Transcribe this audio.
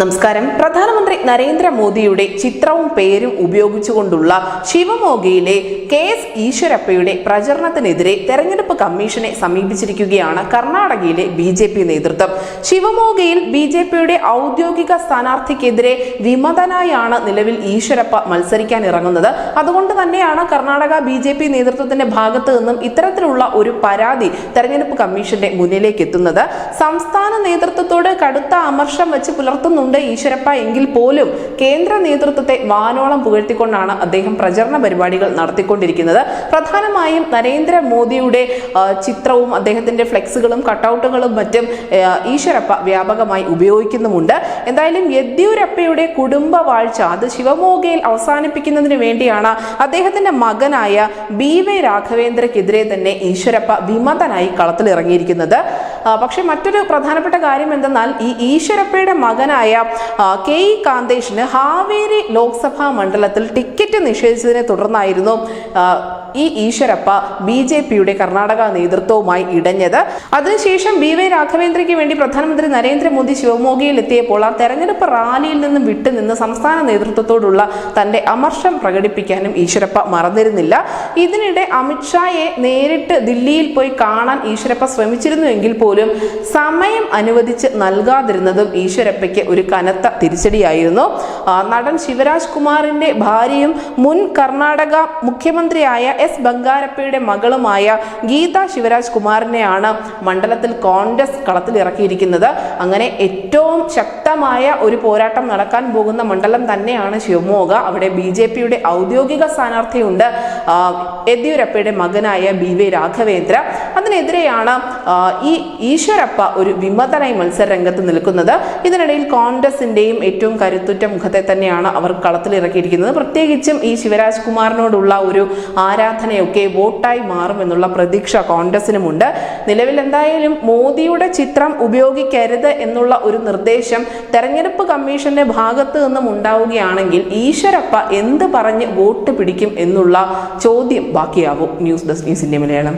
നമസ്കാരം. പ്രധാനമന്ത്രി നരേന്ദ്രമോദിയുടെ ചിത്രവും പേരും ഉപയോഗിച്ചുകൊണ്ടുള്ള ശിവമോഗയിലെ കെ.എസ്. ഈശ്വരപ്പയുടെ പ്രചരണത്തിനെതിരെ തെരഞ്ഞെടുപ്പ് കമ്മീഷനെ സമീപിച്ചിരിക്കുകയാണ് കർണാടകയിലെ ബി.ജെ.പി. നേതൃത്വം. ശിവമോഗയിൽ ബി.ജെ.പിയുടെ ഔദ്യോഗിക സ്ഥാനാർത്ഥിക്കെതിരെ വിമതനായാണ് നിലവിൽ ഈശ്വരപ്പ മത്സരിക്കാൻ ഇറങ്ങുന്നത്. അതുകൊണ്ട് തന്നെയാണ് കർണാടക ബി.ജെ.പി. നേതൃത്വത്തിന്റെ ഭാഗത്ത് നിന്നും ഇത്തരത്തിലുള്ള ഒരു പരാതി തെരഞ്ഞെടുപ്പ് കമ്മീഷന്റെ മുന്നിലേക്ക് എത്തുന്നത്. സംസ്ഥാന നേതൃത്വത്തോട് കടുത്ത അമർഷം വെച്ച് പുലർത്തുന്നു ഈശ്വരപ്പ എങ്കിൽ പോലും കേന്ദ്ര നേതൃത്വത്തെ വാനോളം പുകഴ്ത്തിക്കൊണ്ടാണ് അദ്ദേഹം പ്രചരണ പരിപാടികൾ നടത്തിക്കൊണ്ടിരിക്കുന്നത്. പ്രധാനമായും നരേന്ദ്രമോദിയുടെ ചിത്രവും അദ്ദേഹത്തിന്റെ ഫ്ലെക്സുകളും കട്ടൗട്ടുകളും മറ്റും ഈശ്വരപ്പ വ്യാപകമായി ഉപയോഗിക്കുന്നുമുണ്ട്. എന്തായാലും യെദ്യൂരപ്പയുടെ കുടുംബ വാഴ്ച അത് ശിവമോഗയിൽ അവസാനിപ്പിക്കുന്നതിന് വേണ്ടിയാണ് അദ്ദേഹത്തിന്റെ മകനായ ബി.വൈ. രാഘവേന്ദ്രക്കെതിരെ തന്നെ ഈശ്വരപ്പ വിമതനായി കളത്തിലിറങ്ങിയിരിക്കുന്നത്. പക്ഷെ മറ്റൊരു പ്രധാനപ്പെട്ട കാര്യം എന്തെന്നാൽ ഈ ഈശ്വരപ്പയുടെ മകനായ കെ.ഇ. കാന്തേഷിന് ഹാവേരി ലോക്സഭാ മണ്ഡലത്തിൽ ടിക്കറ്റ് നിഷേധിച്ചതിനെ തുടർന്നായിരുന്നു ഈ ഈശ്വരപ്പ ബി.ജെ.പിയുടെ കർണാടക നേതൃത്വവുമായി ഇടഞ്ഞത്. അതിനുശേഷം ബി.വൈ. രാഘവേന്ദ്രയ്ക്ക് വേണ്ടി പ്രധാനമന്ത്രി നരേന്ദ്രമോദി ശിവമോഗയിൽ എത്തിയപ്പോൾ ആ തെരഞ്ഞെടുപ്പ് റാലിയിൽ നിന്നും വിട്ടുനിന്ന് സംസ്ഥാന നേതൃത്വത്തോടുള്ള തന്റെ അമർഷം പ്രകടിപ്പിക്കാനും ഈശ്വരപ്പ മറന്നിരുന്നില്ല. ഇതിനിടെ അമിത്ഷായെ നേരിട്ട് ദില്ലിയിൽ പോയി കാണാൻ ഈശ്വരപ്പ ശ്രമിച്ചിരുന്നുവെങ്കിൽ പോലും സമയം അനുവദിച്ച് നൽകാതിരുന്നതും ഈശ്വരപ്പയ്ക്ക് ഒരു കനത്ത തിരിച്ചടിയായിരുന്നു. നടൻ ശിവരാജ് കുമാറിന്റെ ഭാര്യയും മുൻ കർണാടക മുഖ്യമന്ത്രിയായ എസ് ബംഗാരപ്പയുടെ മകളുമായ ഗീത ശിവരാജ് കുമാറിനെയാണ് മണ്ഡലത്തിൽ കോൺഗ്രസ് കളത്തിലിറക്കിയിരിക്കുന്നത്. അങ്ങനെ ഏറ്റവും ശക്തമായ ഒരു പോരാട്ടം നടക്കാൻ പോകുന്ന മണ്ഡലം തന്നെയാണ് ശിവമോഗ. അവിടെ ബി.ജെ.പിയുടെ ഔദ്യോഗിക സ്ഥാനാർത്ഥിയുണ്ട്, യെദ്യൂരപ്പയുടെ മകനായ ബി.വൈ. രാഘവേന്ദ്ര. അതിനെതിരെയാണ് ഈ ഈശ്വരപ്പ ഒരു വിമതനായി മത്സര രംഗത്ത് നിൽക്കുന്നത്. ഇതിനിടയിൽ കോൺഗ്രസിന്റെയും ഏറ്റവും കരുത്തുറ്റ മുഖത്തെ തന്നെയാണ് അവർ കളത്തിലിറക്കിയിരിക്കുന്നത്. പ്രത്യേകിച്ചും ഈ ശിവരാജ് കുമാറിനോടുള്ള ഒരു ആരാധനയൊക്കെ വോട്ടായി മാറുമെന്നുള്ള പ്രതീക്ഷ കോൺഗ്രസിനുമുണ്ട്. നിലവിൽ എന്തായാലും മോദിയുടെ ചിത്രം ഉപയോഗിക്കരുത് എന്നുള്ള ഒരു നിർദ്ദേശം തെരഞ്ഞെടുപ്പ് കമ്മീഷന്റെ ഭാഗത്ത് നിന്നും ഉണ്ടാവുകയാണെങ്കിൽ ഈശ്വരപ്പ എന്ത് പറഞ്ഞ് വോട്ട് പിടിക്കും എന്നുള്ള ചോദ്യം ബാക്കിയാവും. News desk news India Malayalam.